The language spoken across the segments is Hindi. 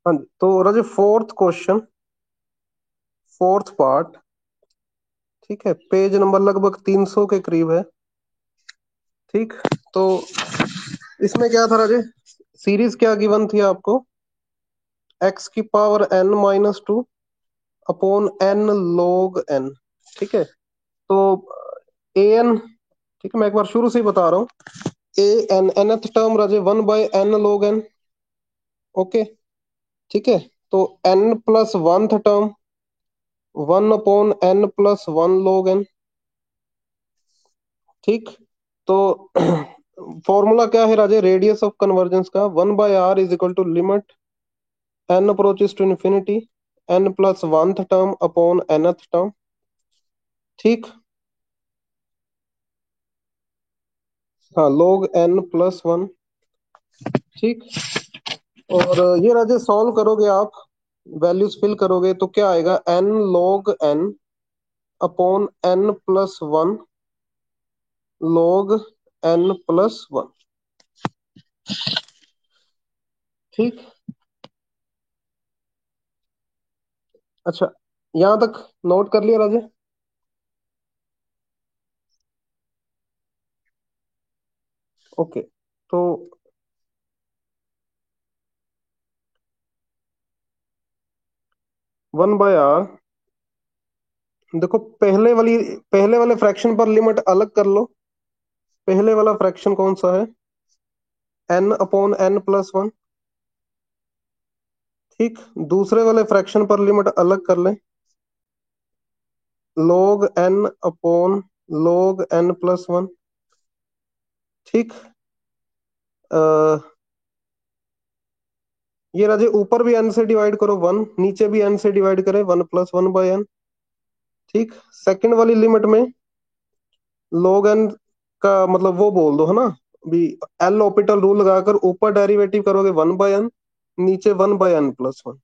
हाँ जी, तो राजे फोर्थ क्वेश्चन, फोर्थ पार्ट। ठीक है, पेज नंबर लगभग 300 के करीब है। ठीक, तो इसमें क्या था राजे, सीरीज क्या गिवन थी आपको, एक्स की power n minus two upon n log n। ठीक है, तो ए एन, ठीक है मैं एक बार शुरू से ही बता रहा हूँ, A N nth term Raje 1/n log n। Okay, ठीक है, तो n plus one term 1/n+1 log n। ठीक, तो फॉर्मूला क्या है राजे, रेडियस ऑफ कन्वर्जेंस का 1/r = n approaches to infinity n+1 term upon nth term. ठीक, हाँ log n+1। ठीक, और ये राजे सॉल्व करोगे आप, वैल्यूज फिल करोगे तो क्या आएगा, n log n upon n+1 log n+1। ठीक, अच्छा यहां तक नोट कर लिया राजे। ओके, तो 1/r, देखो पहले वाले फ्रैक्शन पर लिमिट अलग कर लो। पहले वाला फ्रैक्शन कौन सा है, n/n+1। ठीक, दूसरे वाले फ्रैक्शन पर लिमिट अलग कर लें, log n upon log n+1। ठीक, ये राजे ऊपर भी n से डिवाइड करो 1, नीचे भी n से डिवाइड करें 1+1/n। ठीक, सेकंड वाली लिमिट में log n का मतलब वो बोल दो है ना, भी एल ऑपिटल रूल लगाकर ऊपर डेरिवेटिव करोगे 1/n, नीचे 1/n+1।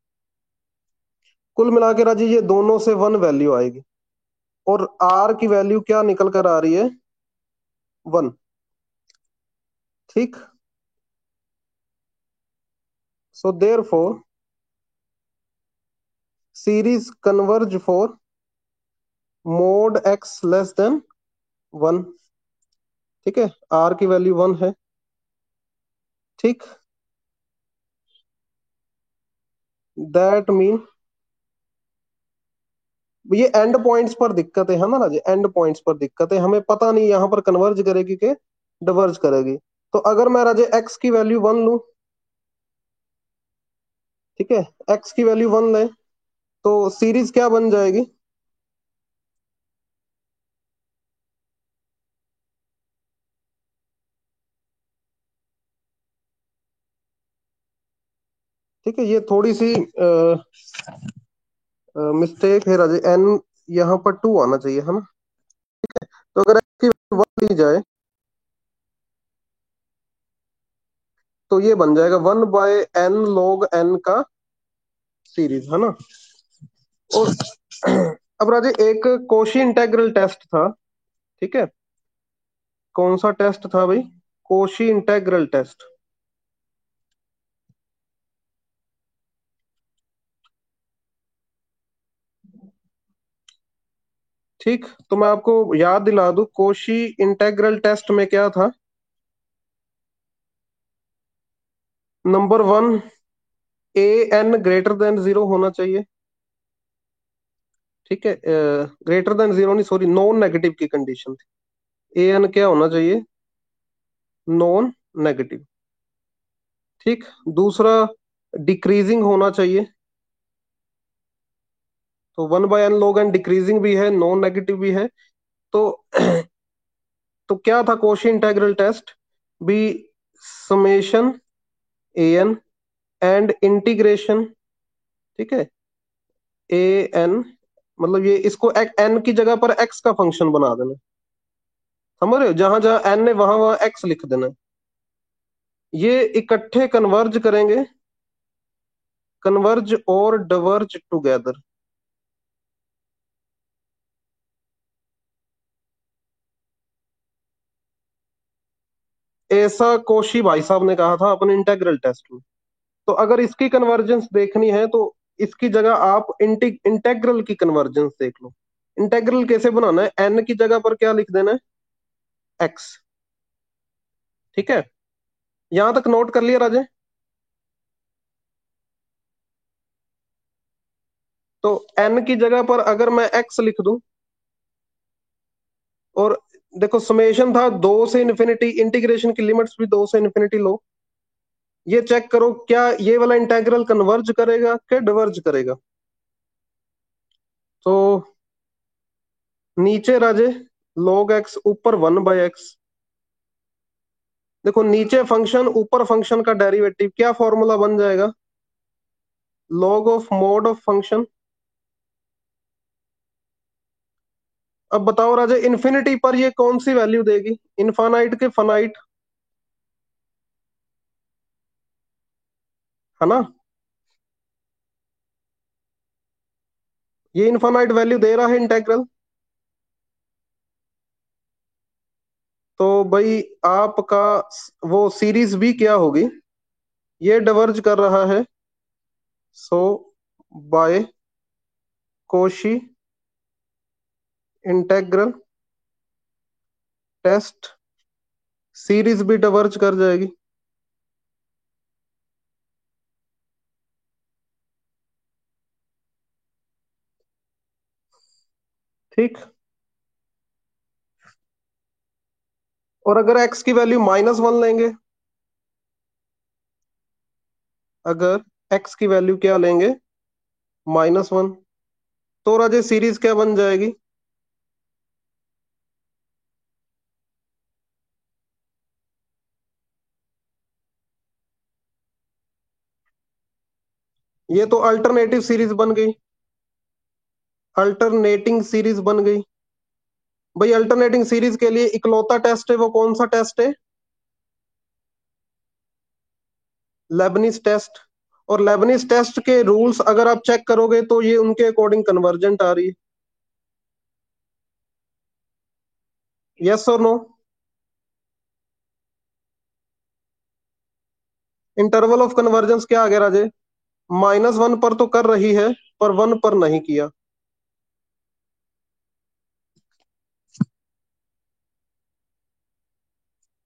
कुल मिला के राजी ये दोनों से 1 वैल्यू आएगी, और r की वैल्यू क्या निकल कर आ रही है, 1। ठीक, so therefore series converge for mod x less then 1। ठीक है, r की वैल्यू 1 है। ठीक, दैट मीन ये एंड पॉइंट्स पर दिक्कत है ना राजे, एंड पॉइंट्स पर दिक्कत है, हमें पता नहीं यहां पर कन्वर्ज करेगी कि डिवर्ज करेगी। तो अगर मैं राजे x की वैल्यू 1 लूं, ठीक है, x की वैल्यू 1 लें, तो सीरीज क्या बन जाएगी, ठीक है, ये थोड़ी सी मिस्टेक है राजे, n यहाँ पर 2 आना चाहिए है ना। तो अगर x की वैल्यू 1 ली जाए तो ये बन जाएगा 1/n log n का सीरीज है ना। और अब राजे एक कोशी इंटेग्रल टेस्ट था, ठीक है, कौन सा टेस्ट था भाई, कोशी इंटेग्रल टेस्ट। ठीक, तो मैं आपको याद दिला दूं, कोशी इंटेग्रल टेस्ट में क्या था, number 1, A N greater than 0 होना चाहिए। ठीक है, ग्रेटर देन 0 नहीं, सॉरी, नॉन नेगेटिव की कंडीशन थी, ए एन क्या होना चाहिए, नॉन नेगेटिव। ठीक, दूसरा डिक्रीजिंग होना चाहिए, तो 1/n log n डिक्रीजिंग भी है, नॉन नेगेटिव भी है। तो तो क्या था Cauchy integral test, B summation a n and integration. ठीक है, ए एन, मतलब ये इसको एन की जगह पर एक्स का फंक्शन बना देना, समझ रहे हो, जहां जहां एन है वहां वहां एक्स लिख देना। ये इकट्ठे कन्वर्ज करेंगे, कन्वर्ज और डिवर्ज टुगेदर। ऐसा कोशी भाई साहब ने कहा था अपने इंटेग्रल टेस्ट में। तो अगर इसकी कन्वर्जेंस देखनी है तो इसकी जगह आप इंटेग्रल की कन्वर्जेंस देख लो। इंटेग्रल कैसे बनाना है, एन की जगह पर क्या लिख देना है, एक्स। ठीक है, यहां तक नोट कर लिया राजे। तो एन की जगह पर अगर मैं एक्स लिख दूं, और देखो समेशन था 2 से इन्फिनिटी, इंटीग्रेशन की लिमिट्स भी 2 से इन्फिनिटी लो। ये चेक करो क्या ये वाला इंटेग्रल कन्वर्ज करेगा क्या डिवर्ज करेगा। तो नीचे राजे log x ऊपर 1/x। देखो नीचे फंक्शन ऊपर फंक्शन का डेरिवेटिव, क्या फॉर्मूला बन जाएगा, log of mode of function. अब बताओ राजे इन्फिनिटी पर ये कौन सी वैल्यू देगी, इनफानाइट के फनाइट, है ना। ये इनफानाइट वैल्यू दे रहा है इंटेग्रल। तो भाई आपका वो सीरीज भी क्या होगी, ये डिवर्ज कर रहा है, so by Cauchy integral test series भी डिवर्ज कर जाएगी। ठीक। और अगर x की वैल्यू -1 लेंगे, अगर x की वैल्यू क्या लेंगे, -1, तो राजे सीरीज क्या बन जाएगी, ये तो अल्टरनेटिव सीरीज बन गई, अल्टरनेटिंग सीरीज बन गई। भाई अल्टरनेटिंग सीरीज के लिए इकलौता टेस्ट है वो कौन सा टेस्ट है, लेबनिज टेस्ट। और लेबनिज टेस्ट के रूल्स अगर आप चेक करोगे तो ये उनके अकॉर्डिंग कन्वर्जेंट आ रही है। यस और नो। इंटरवल ऑफ कन्वर्जेंस क्या आ गया राजे, -1 पर तो कर रही है पर 1 पर नहीं किया।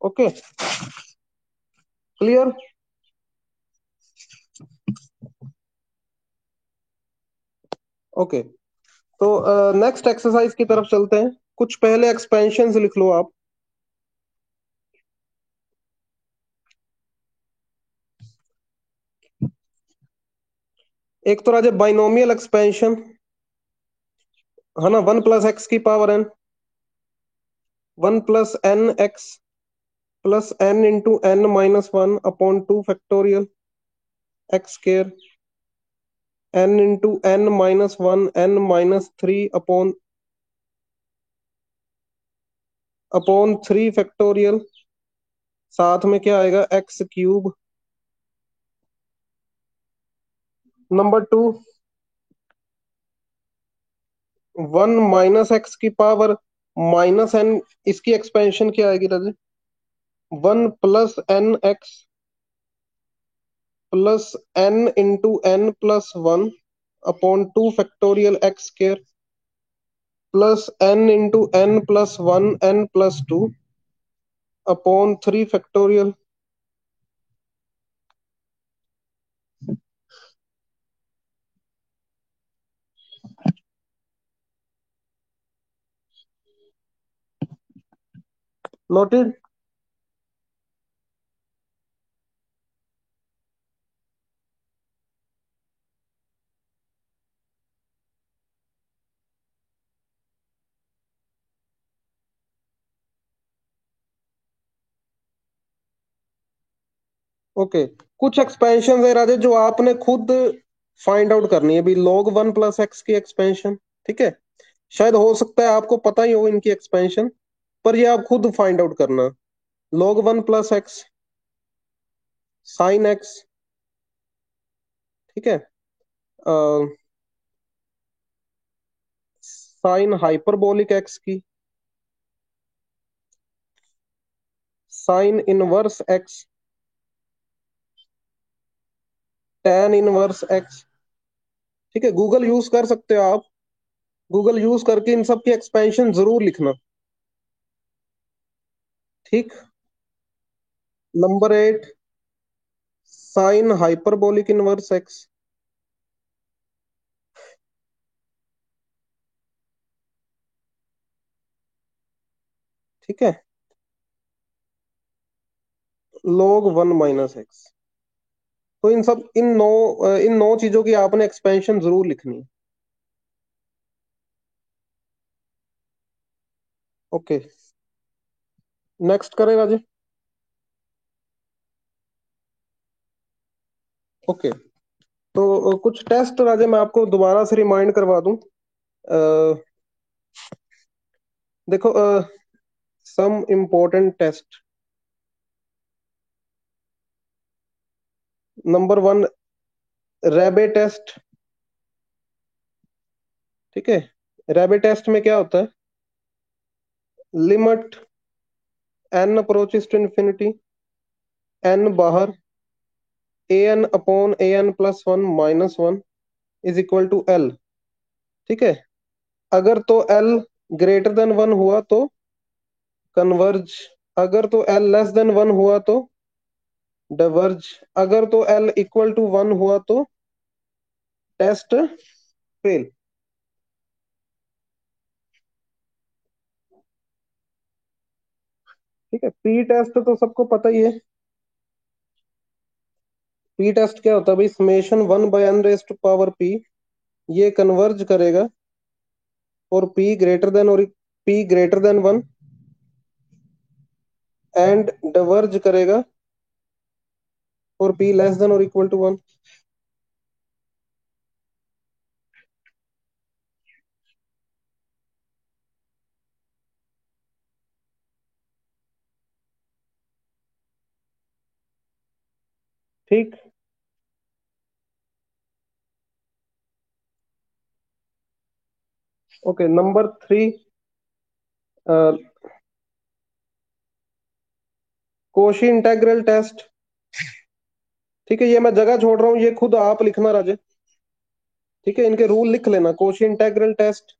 Okay, clear. ओके, तो नेक्स्ट एक्सरसाइज की तरफ चलते हैं। कुछ पहले एक्सपेंशंस लिख लो आप। एक तो राजे बाइनोमियल एक्सपेंशन, है ना, 1 + x⁴n, 1 + n x +n × n−1 upon 2 factorial x², n × n−1 n−3 upon 3 factorial, साथ में क्या आएगा x³। नंबर 2, 1 - x⁴ इसकी एक्सपेंशन क्या आएगी राजे, 1 + nx +n × n+1 upon 2 factorial x² +n × n+1 n+2 upon 3 factorial. Noted. Okay, कुछ एक्सपेंशन है राजे जो आपने खुद फाइंड आउट करनी है, भी log 1 + x की एक्सपेंशन। ठीक है, शायद हो सकता है आपको पता ही हो इनकी एक्सपेंशन, पर ये आप खुद फाइंड आउट करना। log 1 + x sin x, ठीक है, साइन हाइपरबोलिक एक्स की, sine inverse x, tan inverse x. ठीक है, गूगल यूज कर सकते हो आप। गूगल यूज करके इन सब की एक्सपेंशन जरूर लिखना। ठीक। Number 8, sine hyperbolic inverse x. ठीक है, log 1 - x। तो इन नौ चीजों की आपने एक्सपेंशन जरूर लिखनी है। ओके, नेक्स्ट करेगा जी। ओके, तो कुछ टेस्ट राजे मैं आपको दोबारा से रिमाइंड करवा दूं। देखो, some important test. Number 1, Raabe test. ठीक है, रैबे टेस्ट में क्या होता है? Limit n approaches to infinity, n बाहर, an/an+1 - 1 is equal to l। ठीक है, अगर तो l ग्रेटर देन 1 हुआ तो कन्वर्ज, अगर तो l लेस देन 1 हुआ तो डाइवर्ज, अगर तो l इक्वल टू 1 हुआ तो टेस्ट फेल। ठीक है, पी टेस्ट तो सबको पता ही है। पी टेस्ट क्या होता है भाई? समेशन 1/n⁻⁴ ये कन्वर्ज करेगा और p greater than 1 and diverge करेगा और पी लेस देन और इक्वल टू 1। ठीक। Okay, number 3, Cauchy integral test. ठीक है, ये मैं जगह छोड़ रहा हूँ, ये खुद आप लिखना राजे। ठीक है, इनके रूल लिख लेना। Cauchy integral test,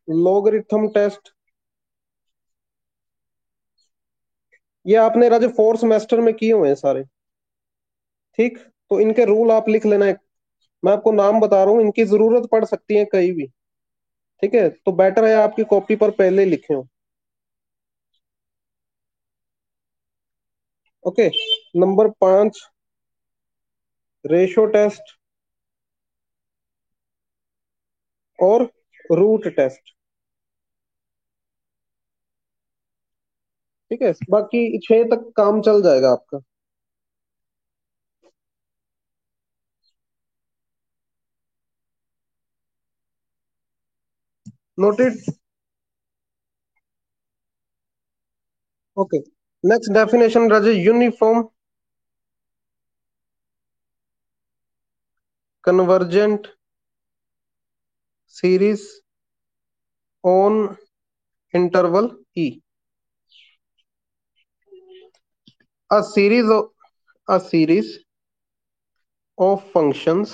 logarithm test, ये आपने राजे फोर्थ सेमेस्टर में किए हुए हैं सारे। ठीक, तो इनके रूल आप लिख लेना। मैं आपको नाम बता रहा हूँ, इनकी जरूरत पड़ सकती है कहीं भी। ठीक है, तो बेटर है आपकी कॉपी पर पहले लिखे हो। ओके, नंबर 5, रेशो टेस्ट और रूट टेस्ट। ठीक है, बाकी 6 तक काम चल जाएगा आपका। Noted. Okay, next definition Raje, uniform convergent series on interval E. A series of functions,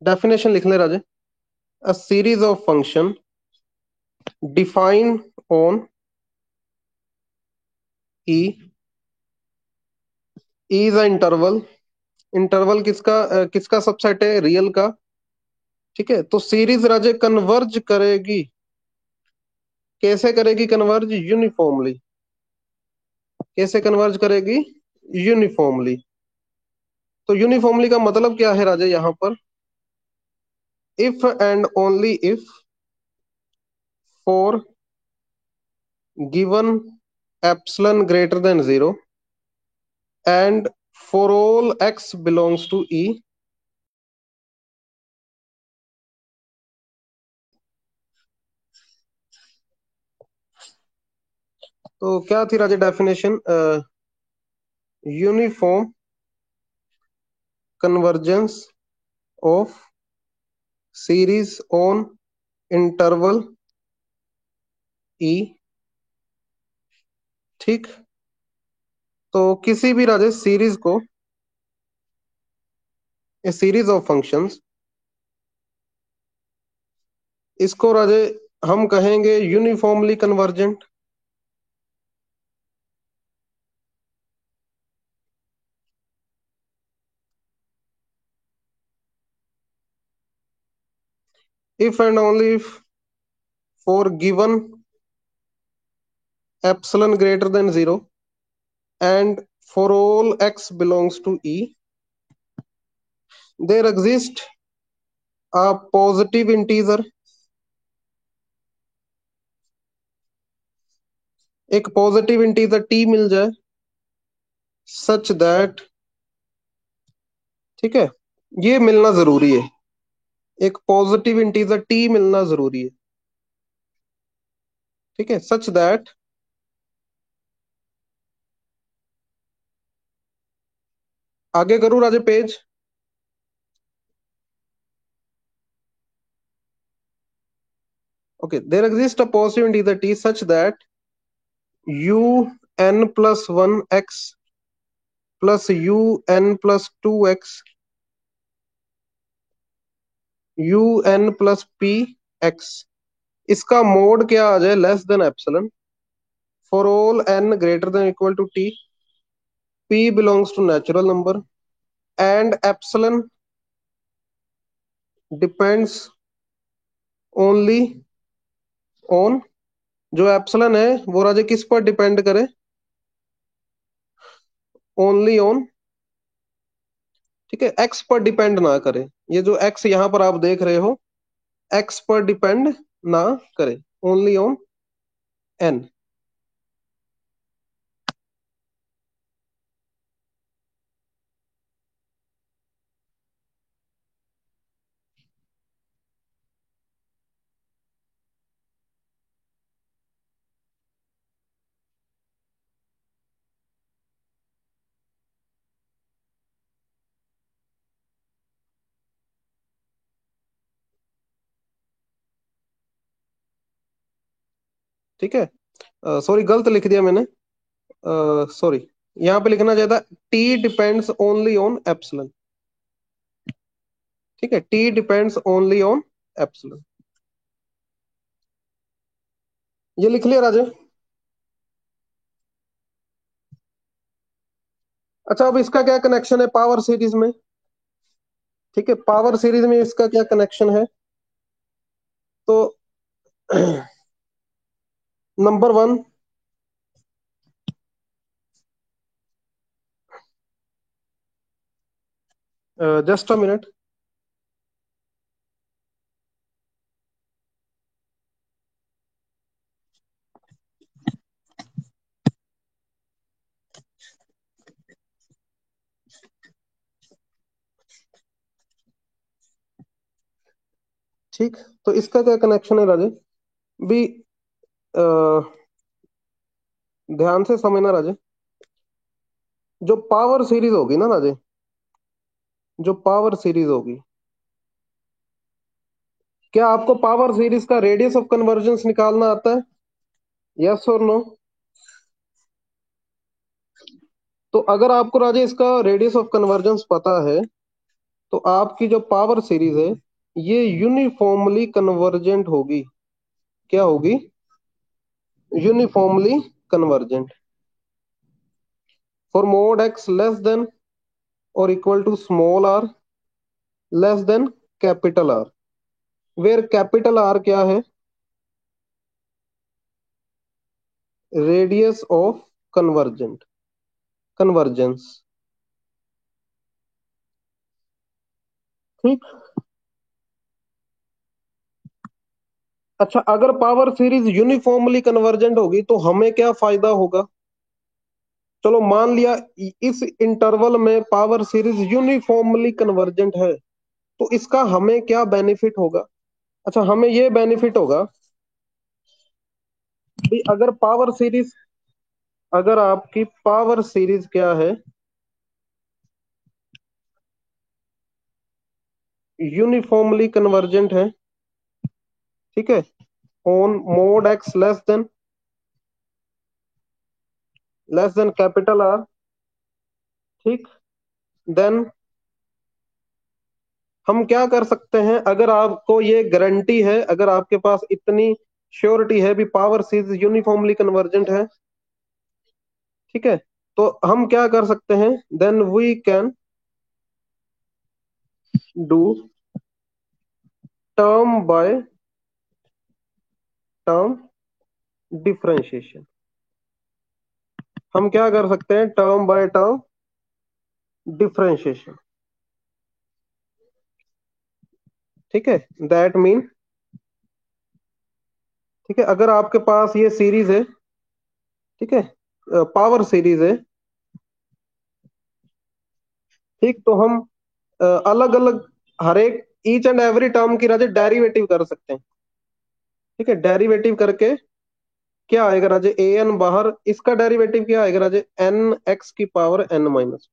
definition लिख ले राजे। A series of function defined on E is a interval। Interval किसका सबसेट है? रियल का। ठीक है, तो सीरीज राजे कन्वर्ज करेगी। कैसे करेगी कन्वर्ज? यूनिफॉर्मली। कैसे कन्वर्ज करेगी? यूनिफॉर्मली। तो यूनिफॉर्मली का मतलब क्या है राजे? यहां पर if and only if for given epsilon greater than 0 and for all x belongs to E. तो क्या थी Raje definition? Uniform convergence of series on interval E ठीक। तो किसी भी राजे सीरीज को, ए सीरीज ऑफ फंक्शंस, इसको राजे हम कहेंगे uniformly convergent. If and only if for given epsilon greater than 0 and for all x belongs to E, there exists a positive integer, एक पॉजिटिव इंटीजर t मिल जाए, सच दैट, ठीक है, ये मिलना जरूरी है, एक पॉजिटिव इंटीजर t मिलना जरूरी है, ठीक है, सच दैट आगे करूं Raje page. Okay, there exist a positive integer t such that u n plus 1 x plus u n plus 2 x u n plus p x, इसका मोड क्या आ जाए, less than epsilon, for all n greater than equal to t, p belongs to natural number and epsilon depends only on, जो एप्सिलन है वो राजे किस पर डिपेंड करे, ओनली ऑन, ठीक है, एक्स पर डिपेंड ना करे, ये जो एक्स यहां पर आप देख रहे हो एक्स पर डिपेंड ना करे, ओनली ऑन एन। ठीक है, सॉरी गलत लिख दिया मैंने, सॉरी, यहाँ पे लिखना चाहिए था T depends only on epsilon, ठीक है, T depends only on epsilon, ये लिख लिया राजे। अच्छा, अब इसका क्या कनेक्शन है पावर सीरीज में, ठीक है, पावर सीरीज में इसका क्या कनेक्शन है, तो number one, just a minute, ठीक, तो इसका क्या कनेक्शन है राजे, भी ध्यान से समझना राजे, जो पावर सीरीज होगी ना राजे, जो पावर सीरीज होगी, क्या आपको पावर सीरीज का रेडियस ऑफ कन्वर्जेंस निकालना आता है, यस और नो। तो अगर आपको राजे इसका रेडियस ऑफ कन्वर्जेंस पता है, तो आपकी जो पावर सीरीज है ये यूनिफॉर्मली कन्वर्जेंट होगी, क्या होगी, uniformly convergent, for mod x less than और equal to small r less than capital r, where capital r क्या है, रेडियस ऑफ कन्वर्जेंट, कन्वर्जेंस, ठीक। अच्छा, अगर पावर सीरीज यूनिफॉर्मली कन्वर्जेंट होगी तो हमें क्या फायदा होगा, चलो मान लिया इस इंटरवल में पावर सीरीज यूनिफॉर्मली कन्वर्जेंट है, तो इसका हमें क्या बेनिफिट होगा, अच्छा हमें ये बेनिफिट होगा कि अगर पावर सीरीज, अगर आपकी पावर सीरीज क्या है, यूनिफॉर्मली कन्वर्जेंट है, ठीक है, on mode x less than less than capital are, ठीक। देन हम क्या कर सकते हैं, अगर आपको ये गारंटी है, अगर आपके पास इतनी श्योरिटी है भी पावर सीरीज यूनिफॉर्मली कन्वर्जेंट है, ठीक है, तो हम क्या कर सकते हैं, then we can do term by term differentiation. हम क्या कर सकते हैं, टर्म बाय टर्म डिफरेंशिएशन, ठीक है। दैट मीन, ठीक है, अगर आपके पास ये सीरीज है, ठीक है, पावर सीरीज है, ठीक, तो हम अलग अलग हर एक ईच एंड एवरी टर्म की राजे डेरिवेटिव कर सकते हैं, ठीक है। डेरिवेटिव करके क्या आएगा राजे, ए एन बाहर, इसका डेरिवेटिव क्या आएगा राजे, एन एक्स की पावर एन माइनस।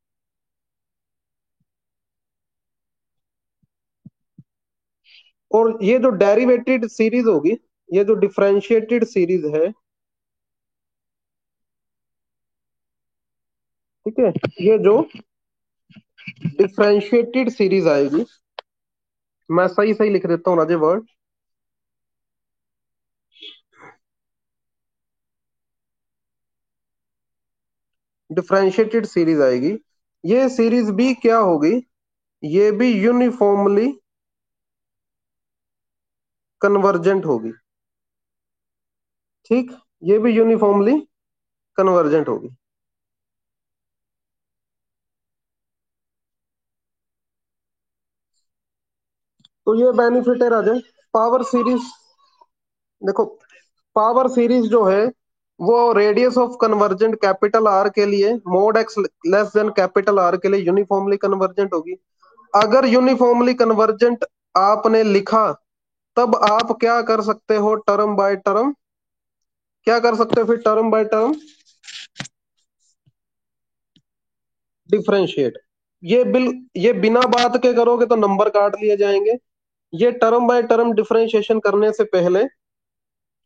और ये जो डेरिवेटेड सीरीज होगी, ये जो डिफरेंशिएटेड सीरीज है, ठीक है, ये जो डिफरेंशिएटेड सीरीज आएगी, मैं सही सही लिख देता हूँ राजे वर्ड, डिफरेंशिएटेड सीरीज आएगी, ये सीरीज भी क्या होगी, ये भी यूनिफॉर्मली कन्वर्जेंट होगी, ठीक, ये भी यूनिफॉर्मली कन्वर्जेंट होगी। तो ये बेनिफिट है राजा पावर सीरीज। देखो, पावर सीरीज जो है वो radius of convergent capital R के लिए mode x less than capital are के लिए यूनिफॉर्मली कन्वर्जेंट होगी। अगर यूनिफॉर्मली कन्वर्जेंट आपने लिखा, तब आप क्या कर सकते हो, टर्म बाय टर्म, क्या कर सकते हो फिर, टर्म बाय टर्म डिफरेंशिएट। ये बिना बात के करोगे तो नंबर काट लिए जाएंगे। ये टर्म बाय टर्म डिफरेंशिएशन करने से पहले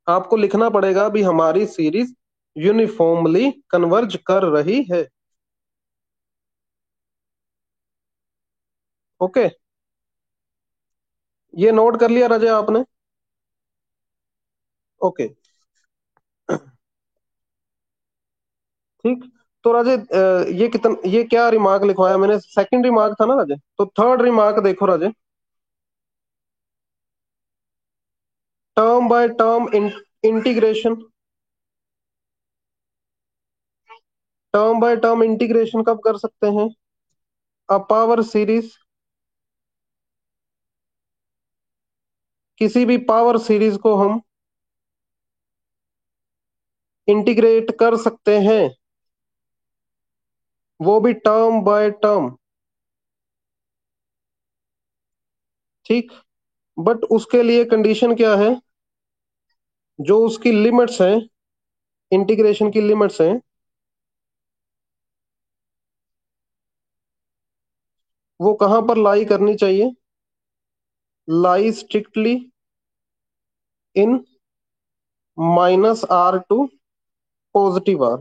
आपको लिखना पड़ेगा भी हमारी सीरीज यूनिफॉर्मली कन्वर्ज कर रही है। ओके, ये नोट कर लिया राजे आपने। ओके, ठीक। तो राजे ये क्या रिमार्क लिखवाया मैंने, सेकंड रिमार्क था ना राजे, तो थर्ड रिमार्क देखो Raje, term by term integration. Term by term integration कब कर सकते हैं, अ पावर सीरीज, किसी भी पावर सीरीज को हम इंटीग्रेट कर सकते हैं, वो भी टर्म बाय टर्म, ठीक। बट उसके लिए कंडीशन क्या है, जो उसकी लिमिट्स हैं, इंटीग्रेशन की लिमिट्स हैं, वो कहां पर लाई करनी चाहिए, lie strictly in minus r to positive r,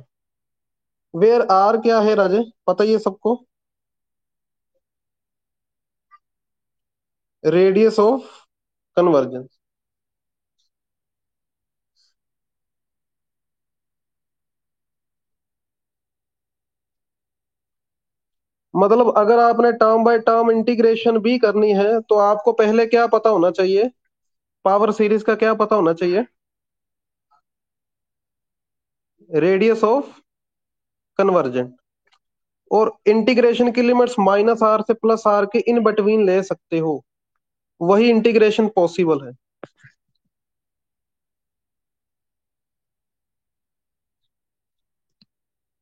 where r क्या है राजे, पता ही है सबको, रेडियस ऑफ कन्वर्जेंस। मतलब अगर आपने टर्म बाय टर्म इंटीग्रेशन भी करनी है तो आपको पहले क्या पता होना चाहिए, पावर सीरीज का क्या पता होना चाहिए, रेडियस ऑफ कन्वर्जेंट। और इंटीग्रेशन की लिमिट्स माइनस आर से प्लस आर के इन बिटवीन ले सकते हो, वही इंटीग्रेशन पॉसिबल है,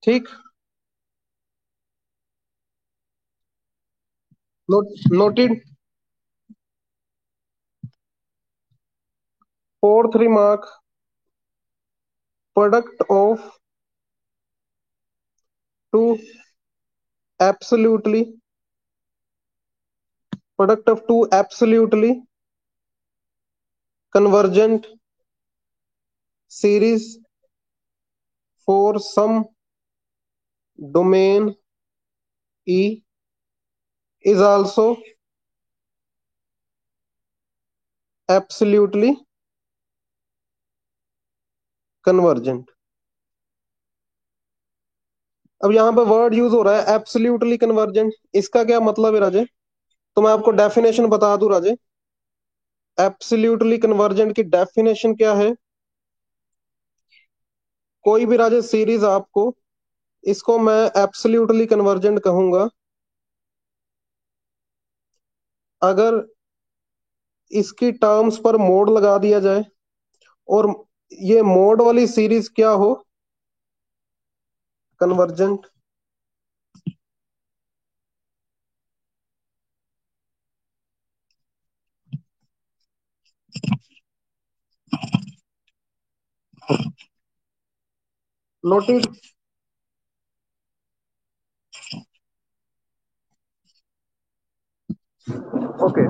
ठीक। Noted. Fourth remark, product of two absolutely, product of two absolutely convergent series for some domain E is also absolutely convergent. अब यहाँ पे वर्ड यूज हो रहा है एब्सोल्युटली कन्वर्जेंट, इसका क्या मतलब है राजे? तो मैं आपको डेफिनेशन बता दूं राजे। एब्सोल्युटली कन्वर्जेंट की डेफिनेशन क्या है? कोई भी राजे सीरीज आपको, इसको मैं एब्सोल्युटली कन्वर्जेंट कहूंगा अगर इसकी टर्म्स पर मोड लगा दिया जाए और ये मोड वाली सीरीज क्या हो? कन्वर्जेंट। नोटिस। ओके।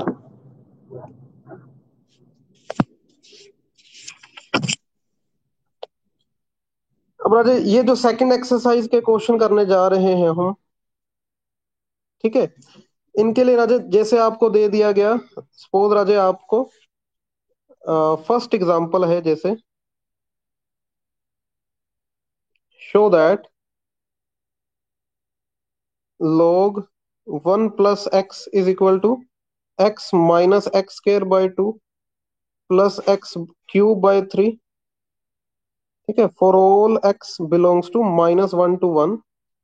अब राजे ये जो सेकंड एक्सरसाइज के क्वेश्चन करने जा रहे हैं हम, ठीक है, इनके लिए राजे जैसे आपको दे दिया गया, सपोज राजे आपको फर्स्ट एग्जांपल है जैसे, show that log 1 plus x is equal to x minus x square by 2 plus x cube by 3। ठीक है, for all x belongs to -1 to 1।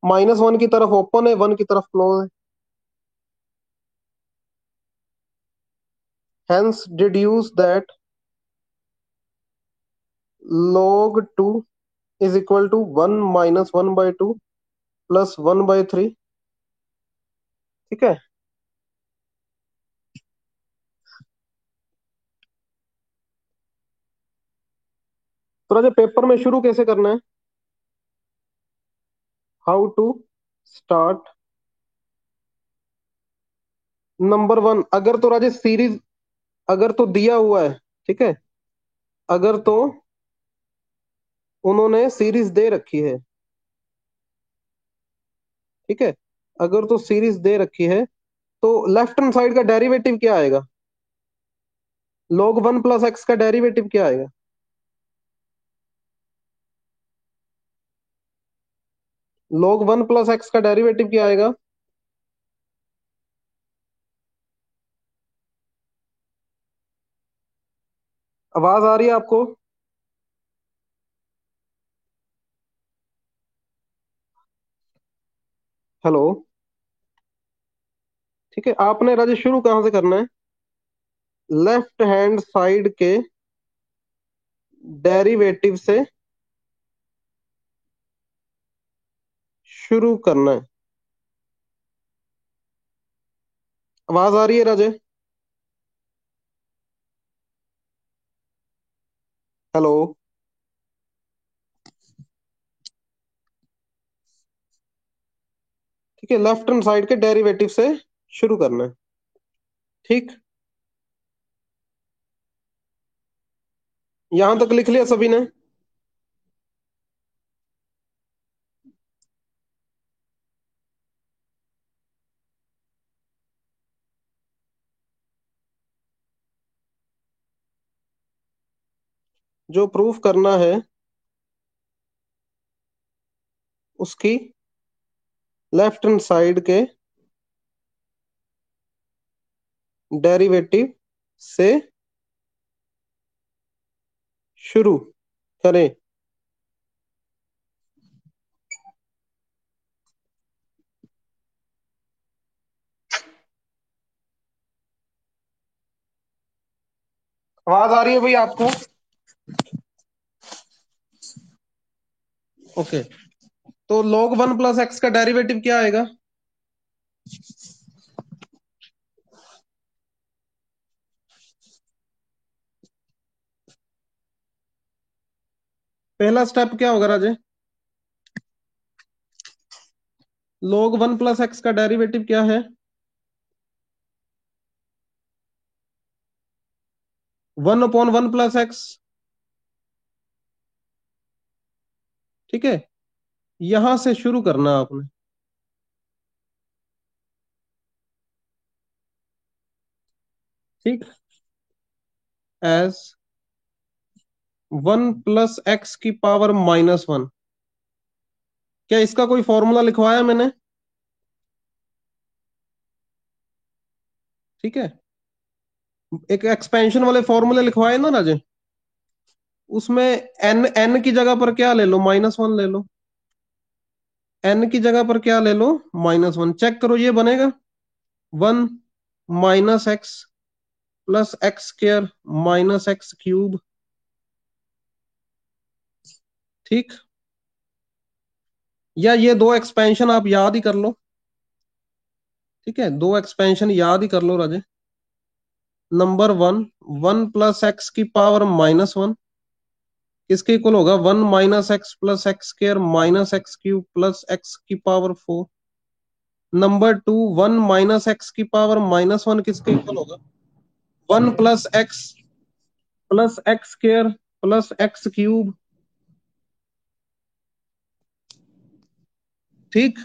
-1 की तरफ ओपन है, 1 की तरफ क्लोज है। Hence deduce that log 2 is equal to 1 minus 1 by 2 plus 1 by 3। ठीक है, तो राजा पेपर में शुरू कैसे करना है? How to start. Number one, अगर तो राजा सीरीज, अगर तो दिया हुआ है, ठीक है, अगर तो उन्होंने सीरीज दे रखी है, ठीक है, अगर तो सीरीज दे रखी है तो लेफ्ट हैंड साइड का डेरिवेटिव क्या आएगा? log 1 प्लस एक्स का डेरिवेटिव क्या आएगा? log 1 प्लस एक्स का डेरिवेटिव क्या आएगा? आवाज आ रही है आपको? हेलो। ठीक है, आपने राजे शुरू कहां से करना है? लेफ्ट हैंड साइड के डेरिवेटिव से शुरू करना है। आवाज आ रही है राजे? हेलो। ठीक है, लेफ्ट हैंड साइड के डेरिवेटिव से शुरू करना है। ठीक, यहां तक लिख लिया सभी ने? जो प्रूफ करना है उसकी लेफ्ट हैंड साइड के डेरिवेटिव से शुरू करें। आवाज आ रही है भाई आपको? ओके, तो log 1 प्लस एक्स का डेरिवेटिव क्या आएगा? पहला स्टेप क्या होगा राजे? log 1 प्लस एक्स का डेरिवेटिव क्या है? 1/1 प्लस एक्स। ठीक है, यहां से शुरू करना आपने। ठीक। As 1 + x⁻⁻1। क्या इसका कोई फॉर्मूला लिखवाया मैंने? ठीक है। एक एक्सपेंशन वाले फॉर्मूले लिखवाए ना राजे। उसमें एन एन की जगह पर क्या ले लो, -1 ले लो। एन की जगह पर क्या ले लो, -1। चेक करो ये बनेगा। 1 - x + x² - x³। ठीक। या ये दो एक्सपेंशन आप याद ही कर लो। ठीक है, दो एक्सपेंशन याद ही कर लो राजे। नंबर 1, 1 + x⁻⁻1 किसके इक्वल होगा, 1 - x + x² - x³ + x⁴। Number 2, 1 - x⁻⁻1 किसके इक्वल होगा, 1 + x + x² + x³। ठीक।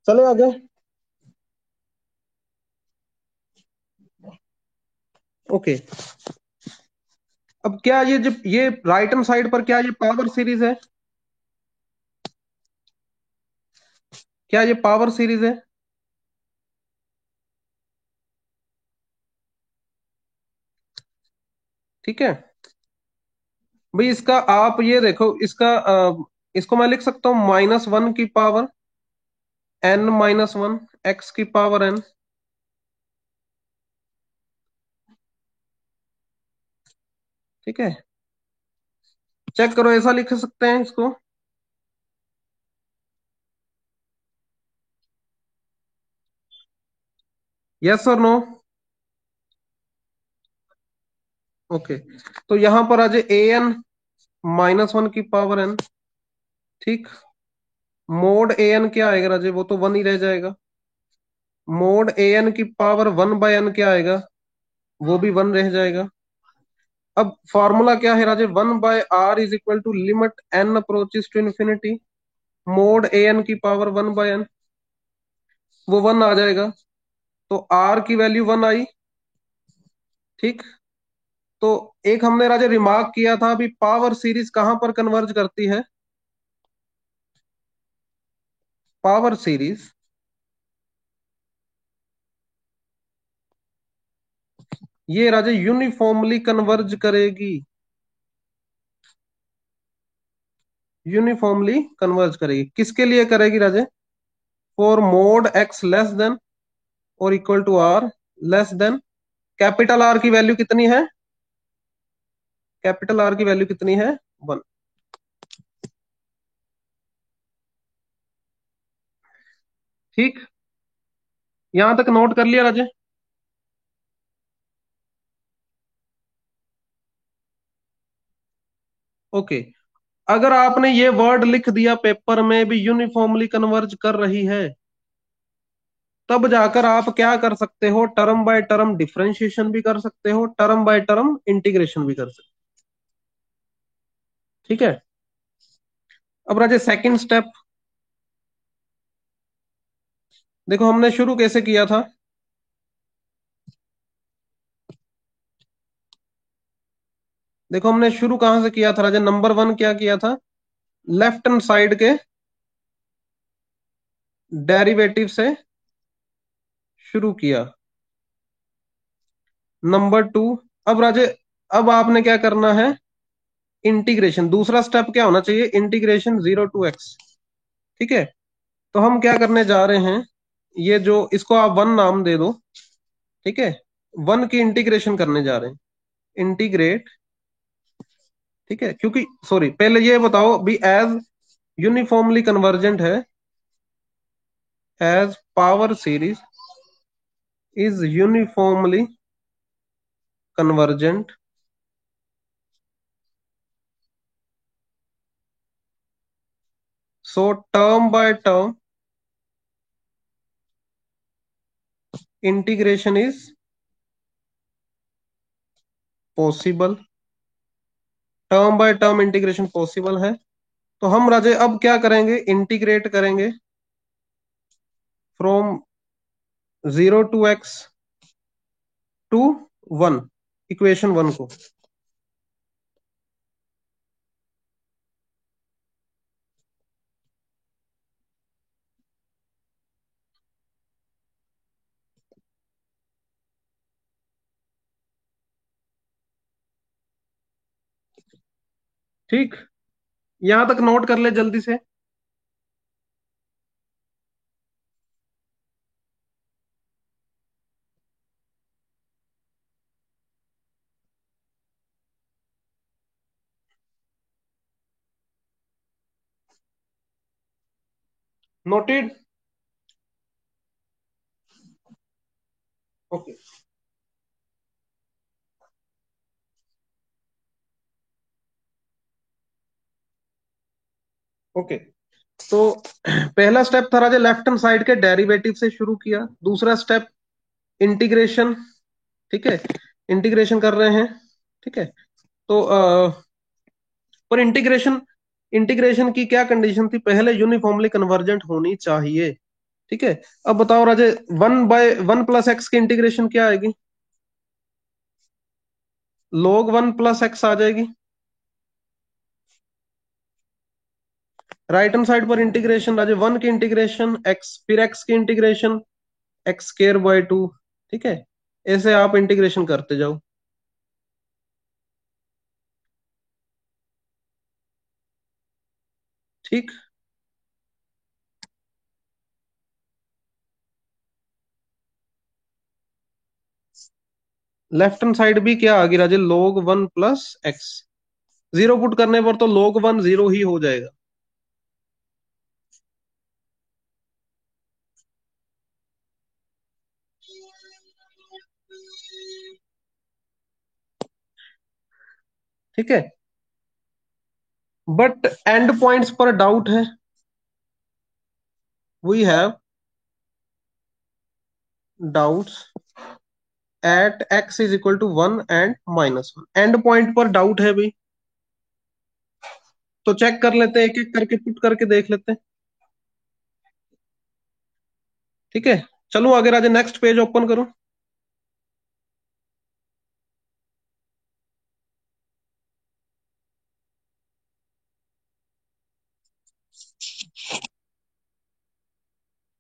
चले आगे। ओके। अब क्या ये जब ये राइट हैंड साइड पर क्या ये पावर सीरीज है? क्या ये पावर सीरीज है? ठीक है भाई, इसका आप ये देखो, इसका इसको मैं लिख सकता हूं -1 की पावर n-1, x की पावर n। ठीक है, चेक करो, ऐसा लिख सकते हैं इसको। यस और नो? ओके। तो यहां पर आ जाए an-1 की पावर n। ठीक। मोड an क्या आएगा राजे, वो तो 1 ही रह जाएगा। मोड an की पावर 1/n क्या आएगा, वो भी 1 रह जाएगा। अब फॉर्मूला क्या है Raje, 1/r = limit n approaches to infinity. Mod an की पावर 1/n, वो 1 आ जाएगा। तो r की वैल्यू 1 आई। ठीक। तो एक हमने राजा रिमार्क किया था अभी, पावर सीरीज कहां पर कन्वर्ज करती है? पावर सीरीज ये राजा यूनिफॉर्मली कन्वर्ज करेगी। यूनिफॉर्मली कन्वर्ज करेगी, किसके लिए करेगी Raje? For mod x less than और equal to r less than capital R की वैल्यू कितनी है? कैपिटल R की वैल्यू कितनी है, 1। ठीक। यहां तक नोट कर लिया राजे? ओके। अगर आपने ये वर्ड लिख दिया पेपर में भी, यूनिफॉर्मली कन्वर्ज कर रही है, तब जाकर आप क्या कर सकते हो, टर्म बाय टर्म डिफरेंशिएशन भी कर सकते हो, टर्म बाय टर्म इंटीग्रेशन भी कर सकते हो। ठीक है। अब राजे सेकंड स्टेप देखो, हमने शुरू कैसे किया था। देखो हमने शुरू कहां से किया था राजा, नंबर 1 क्या किया था, लेफ्ट हैंड साइड के डेरिवेटिव से शुरू किया। नंबर 2, अब राजे, अब आपने क्या करना है, इंटीग्रेशन। दूसरा स्टेप क्या होना चाहिए, इंटीग्रेशन 0 to x। ठीक है। तो हम क्या करने जा रहे हैं, ये जो इसको आप 1 नाम दे दो। ठीक है, 1 की इंटीग्रेशन करने जा रहे हैं, इंटीग्रेट। ठीक है, क्योंकि सॉरी, पहले ये बताओ भी, एज यूनिफॉर्मली कन्वर्जेंट है, as power series is uniformly convergent, so term by term integration is possible, term by term integration possible है। तो हम राजे अब क्या करेंगे, इंटीग्रेट करेंगे from 0 to x to 1, equation 1 को। ठीक, यहां तक नोट कर ले जल्दी से। नोटेड। ओके। ओके, तो पहला स्टेप था राजा लेफ्ट हैंड साइड के डेरिवेटिव से शुरू किया। दूसरा स्टेप इंटीग्रेशन। ठीक है, इंटीग्रेशन कर रहे हैं। ठीक है, तो पर इंटीग्रेशन इंटीग्रेशन की क्या कंडीशन थी, पहले यूनिफॉर्मली कन्वर्जेंट होनी चाहिए। ठीक है, अब बताओ राजे 1/1 + x की इंटीग्रेशन क्या आएगी, log 1 + x आ जाएगी। राइट हैंड साइड पर इंटीग्रेशन राजे 1 की इंटीग्रेशन x, फिर x की इंटीग्रेशन x² / 2। ठीक है, ऐसे आप इंटीग्रेशन करते जाओ। ठीक, लेफ्ट हैंड साइड भी क्या आ गई राजे, log 1 + x। जीरो पुट करने पर तो log 1 0 ही हो जाएगा। ठीक है, बट एंड पॉइंट्स पर डाउट है। We have doubts at x = 1 and -1, end point पर डाउट है भी। तो चेक कर लेते हैं, एक एक करके पुट करके देख लेते हैं। ठीक है, चलो आगे राजे, नेक्स्ट पेज ओपन करो।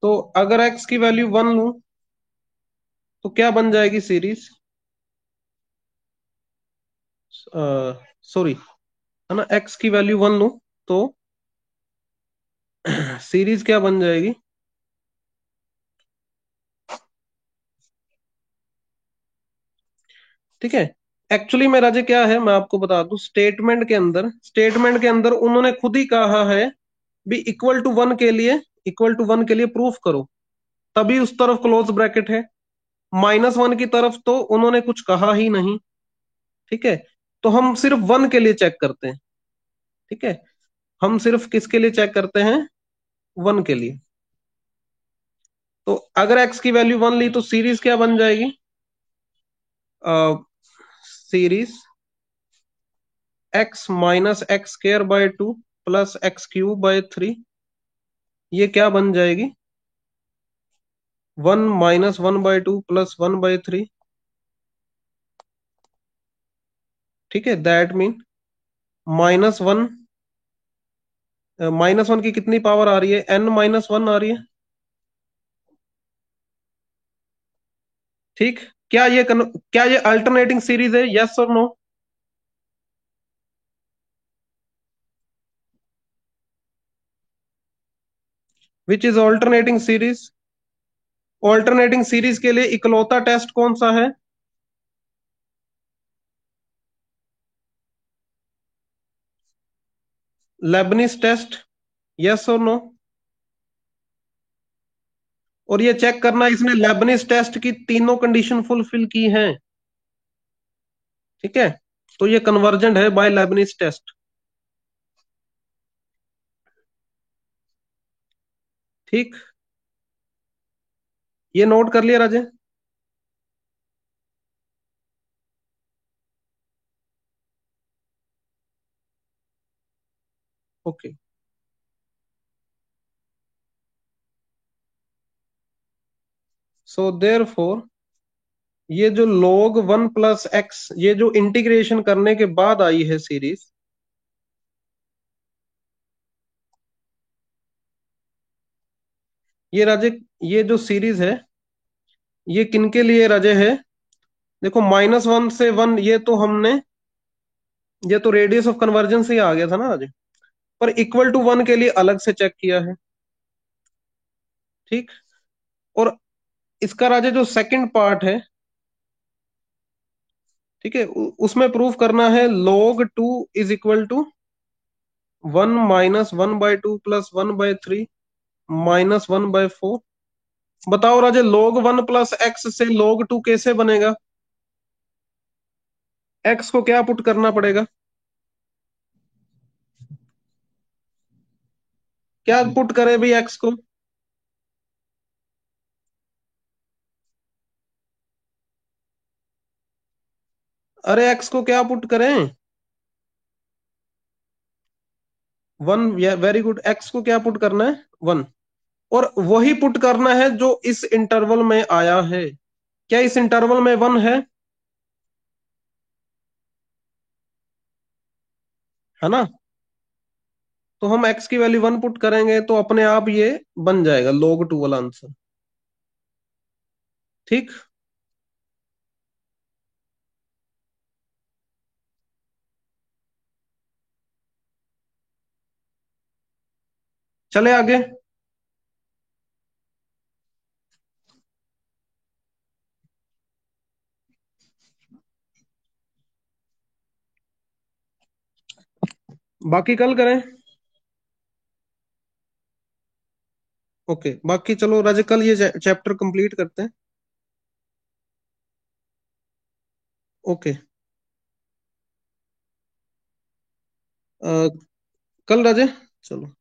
तो अगर x की वैल्यू 1 लूं तो क्या बन जाएगी सीरीज, सॉरी, है ना, x की वैल्यू 1 लूं तो सीरीज क्या बन जाएगी। ठीक है, एक्चुअली में राजे क्या है, मैं आपको बता दूं, स्टेटमेंट के अंदर उन्होंने खुद ही कहा है भी इक्वल टू 1 के लिए प्रूफ करो, तभी उस तरफ क्लोज ब्रैकेट है। -1 की तरफ तो उन्होंने कुछ कहा ही नहीं। ठीक है, तो हम सिर्फ 1 के लिए चेक करते हैं। ठीक है, हम सिर्फ किसके लिए चेक करते हैं, 1 के लिए। तो अगर x की वैल्यू 1 ली तो सीरीज क्या बन जाएगी, सीरीज x - x² / 2 + x³ / 3, ये क्या बन जाएगी, 1 - 1/2 + 1/3। ठीक है, दैट मीन -1, -1 की कितनी पावर आ रही है, n - 1 आ रही है। ठीक, क्या ये अल्टरनेटिंग सीरीज है, यस और no. Which is alternating series, alternating series के लिए इकलौता टेस्ट कौन सा है, लेबनिज टेस्ट, यस और नो। और ये चेक करना इसने लेबनिज टेस्ट की तीनों कंडीशन फुलफिल की हैं। ठीक है, तो ये कन्वर्जेंट है बाय लेबनिज टेस्ट। ठीक, ये नोट कर लिया राजे। ओके। सो देयर फोर, ये जो log 1 + x, ये जो इंटीग्रेशन करने के बाद आई है सीरीज, ये राजे, ये जो सीरीज है ये किनके लिए राजे है? देखो -1 से 1, ये तो हमने, ये तो रेडियस ऑफ कन्वर्जन से ही आ गया था ना राजे। पर =1 के लिए अलग से चेक किया है। ठीक। और इसका राजे जो सेकंड पार्ट है, ठीक है, उसमें प्रूफ करना है log 2 = 1 - 1/2 + 1/3 -1/4। बताओ राजे, log 1 + x से log 2 कैसे बनेगा? x को क्या पुट करना पड़ेगा? क्या पुट करे भाई x को? अरे x को क्या पुट करें? 1। वेरी गुड, x को क्या पुट करना है? 1। और वही पुट करना है जो इस इंटरवल में आया है। क्या इस इंटरवल में 1 है? है ना? तो हम x की वैल्यू 1 पुट करेंगे तो अपने आप ये बन जाएगा log 2 वाला आंसर। ठीक। चले आगे। बाकी कल करें। ओके, बाकी चलो राजे, कल ये चैप्टर कंप्लीट करते हैं। ओके। कल राजे, चलो।